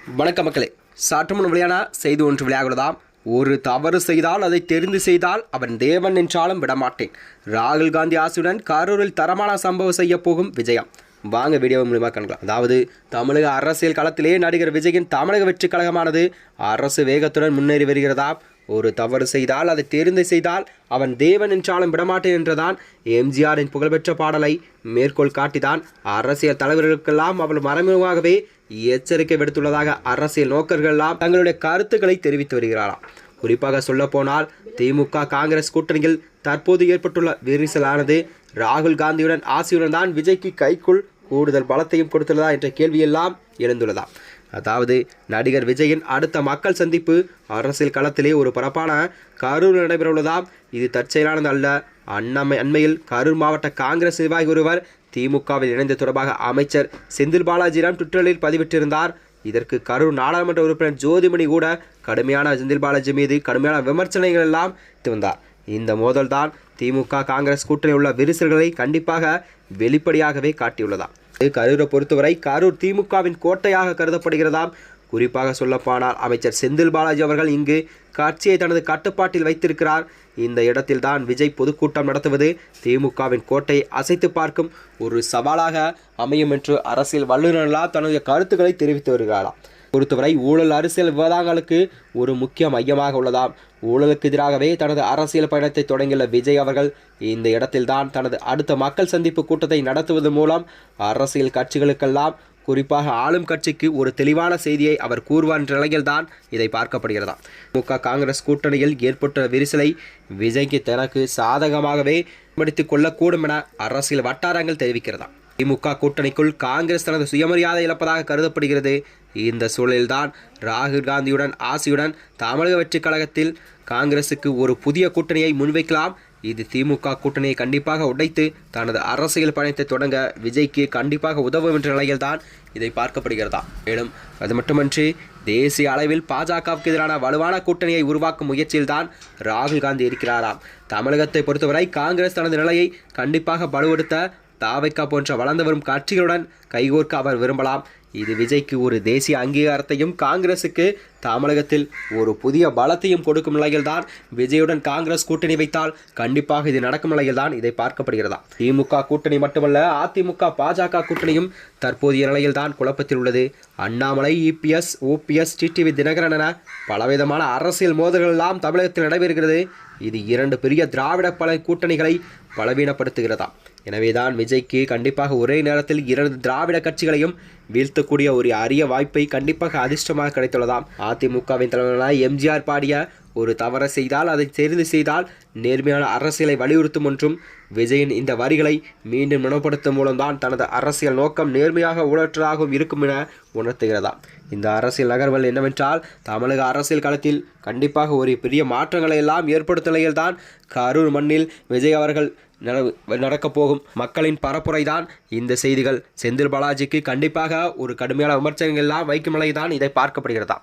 வணக்க மக்களே, சற்று முன் வெளியான செய்தி ஒன்று வெளியாகுள்ளதாம். ஒரு தவறு செய்தால் அதை தெரிந்து செய்தால் அவன் தேவன் என்றாலும் விடமாட்டேன். ராகுல் காந்தி ஆசியுடன் கரூரில் தரமான சம்பவம் செய்ய போகும் விஜயம். வாங்க வீடியோ மூலமா காணலாம். அதாவது தமிழக அரசியல் களத்திலே நடிகர் விஜயின் தமிழக வெற்றி கழகமானது அரசு வேகத்துடன் முன்னேறி வருகிறதா. ஒரு தவறு செய்தால் அதை தெரிந்து செய்தால் அவன் தேவன் என்றாலும் விடமாட்டேன் என்றதான் எம்ஜிஆரின் புகழ்பெற்ற பாடலை மேற்கோள் காட்டிதான் அரசியல் தலைவர்களுக்கெல்லாம் அவள் மறைமுகமாகவே எச்சரிக்கை விடுத்துள்ளதாக அரசியல் நோக்கர்களெல்லாம் தங்களுடைய கருத்துக்களை தெரிவித்து வருகிறாராம். குறிப்பாக சொல்லப்போனால் திமுக காங்கிரஸ் கூட்டணியில் தற்போது ஏற்பட்டுள்ள விரிசலானது ராகுல் காந்தியுடன் ஆசியுடன் தான் விஜய்க்கு கைக்குள் கூடுதல் பலத்தையும் கொடுத்துள்ளதா என்ற கேள்வியெல்லாம் எழுந்துள்ளதா. அதாவது நடிகர் விஜயின் அடுத்த மக்கள் சந்திப்பு அரசியல் களத்திலே ஒரு பரப்பான கரூர் நடைபெறவுள்ளதாம். இது தற்செயலானது அல்ல. அண்மையில் கரூர் மாவட்ட காங்கிரஸ் நிர்வாகி ஒருவர் திமுகவில் இணைந்த தொடர்பாக அமைச்சர் செந்தில் பாலாஜியிடம் ட்விட்டரில் பதிவிட்டிருந்தார். இதற்கு கரூர் நாடாளுமன்ற உறுப்பினர் ஜோதிமணி கூட கடுமையான செந்தில் பாலாஜி மீது கடுமையான விமர்சனங்கள் எல்லாம் வந்தார். இந்த மோதல்தான் திமுக காங்கிரஸ் கூட்டணியில் உள்ள விரிசல்களை கண்டிப்பாக வெளிப்படையாகவே காட்டியுள்ளதாம். கரூரை பொறுத்தவரை கரூர் திமுகவின் கோட்டையாக கருதப்படுகிறதாம். குறிப்பாக சொல்லப்போனால் அமைச்சர் செந்தில் பாலாஜி அவர்கள் இங்கு கட்சியை தனது கட்டுப்பாட்டில் வைத்திருக்கிறார். இந்த இடத்தில்தான் விஜய் பொதுக்கூட்டம் நடத்துவது திமுகவின் கோட்டையை அசைத்து பார்க்கும் ஒரு சவாலாக அமையும் என்று அரசியல் வல்லுநர்களால் தன்னுடைய கருத்துக்களை தெரிவித்து வருகிறாராம். பொறுத்தவரை ஊழல் அரசியல் விவாதங்களுக்கு ஒரு முக்கிய மையமாக உள்ளதாம். ஊழலுக்கு எதிராகவே தனது அரசியல் பயணத்தை தொடங்கியுள்ள விஜய் அவர்கள் இந்த இடத்தில்தான் தனது அடுத்த மக்கள் சந்திப்பு கூட்டத்தை நடத்துவதன் மூலம் அரசியல் கட்சிகளுக்கெல்லாம் குறிப்பாக ஆளும் கட்சிக்கு ஒரு தெளிவான செய்தியை அவர் கூறுவார் என்ற நிலையில்தான் இதை பார்க்கப்படுகிறதா. திமுக காங்கிரஸ் கூட்டணியில் ஏற்பட்ட விரிசலை விஜய்க்கு தனக்கு சாதகமாகவே பயன்படுத்திக் கொள்ளக்கூடும் என அரசியல் வட்டாரங்கள் தெரிவிக்கிறதா. திமுக கூட்டணிக்குள் காங்கிரஸ் தனது சுயமரியாதை இழப்பதாக கருதப்படுகிறது. இந்த சூழலில்தான் ராகுல் காந்தியுடன் ஆசியுடன் தமிழக வெற்றி கழகத்தில் காங்கிரசுக்கு ஒரு புதிய கூட்டணியை முன்வைக்கலாம். இது திமுக கூட்டணியை கண்டிப்பாக உடைத்து தனது அரசியல் பயணத்தை தொடங்க விஜய்க்கு கண்டிப்பாக உதவும் என்ற நிலையில்தான் இதை பார்க்கப்படுகிறதா. மேலும் அது மட்டுமன்றி தேசிய அளவில் பாஜகவுக்கு எதிரான வலுவான கூட்டணியை உருவாக்கும் முயற்சியில்தான் ராகுல் காந்தி இருக்கிறாராம். தமிழகத்தை பொறுத்தவரை காங்கிரஸ் தனது நிலையை கண்டிப்பாக பலப்படுத்த தாவைக்கா போன்ற வளர்ந்து வரும் கட்சிகளுடன் கைகோர்க்க அவர் விரும்பலாம். இது விஜய்க்கு ஒரு தேசிய அங்கீகாரத்தையும் காங்கிரசுக்கு தமிழகத்தில் ஒரு புதிய பலத்தையும் கொடுக்கும் நிலையில்தான் விஜயுடன் காங்கிரஸ் கூட்டணி வைத்தால் கண்டிப்பாக இது நடக்கும் நிலையில்தான் இதை பார்க்கப்படுகிறதா. திமுக கூட்டணி மட்டுமல்ல, அதிமுக பாஜக கூட்டணியும் தற்போதைய நிலையில்தான் குழப்பத்தில் உள்ளது. Annamalai, EPS, OPS, TTV Dhinakaran என பலவிதமான அரசியல் மோதல்கள் எல்லாம் தமிழகத்தில் நடைபெறுகிறது. இது இரண்டு பெரிய திராவிட கூட்டணிகளை பலவீனப்படுத்துகிறதா. எனவேதான் விஜய்க்கு கண்டிப்பாக ஒரே நேரத்தில் இரண்டு திராவிட கட்சிகளையும் வீழ்த்தக்கூடிய ஒரு அரிய வாய்ப்பை கண்டிப்பாக அதிர்ஷ்டமாக கிடைத்துள்ளதாம். அதிமுகவின் தலைவரான எம்ஜிஆர் பாடிய ஒரு தவறை செய்தால் அதை தெரிந்து செய்தால் நேர்மையான அரசியலை வலியுறுத்தும் என்றும் விஜயின் இந்த வரிகளை மீண்டும் நினைவுபடுத்தும் மூலம்தான் தனது அரசியல் நோக்கம் நேர்மையாக ஊழற்றதாகவும் இருக்கும் என உணர்த்துகிறதா. இந்த அரசியல் நகர்வுகள் என்னவென்றால் தமிழக அரசியல் களத்தில் கண்டிப்பாக ஒரு பெரிய மாற்றங்களை எல்லாம் ஏற்படுத்தும் நிலையில்தான் கரூர் மண்ணில் விஜய் அவர்கள் நடக்கப் போகும் மக்களின் பரப்புரைதான் இந்த செய்திகள் செந்தில் பாலாஜிக்கு கண்டிப்பாக ஒரு கடுமையான விமர்சனங்கள் எல்லாம் வைக்கும் நிலைதான் இதை பார்க்கப்படுகிறதா.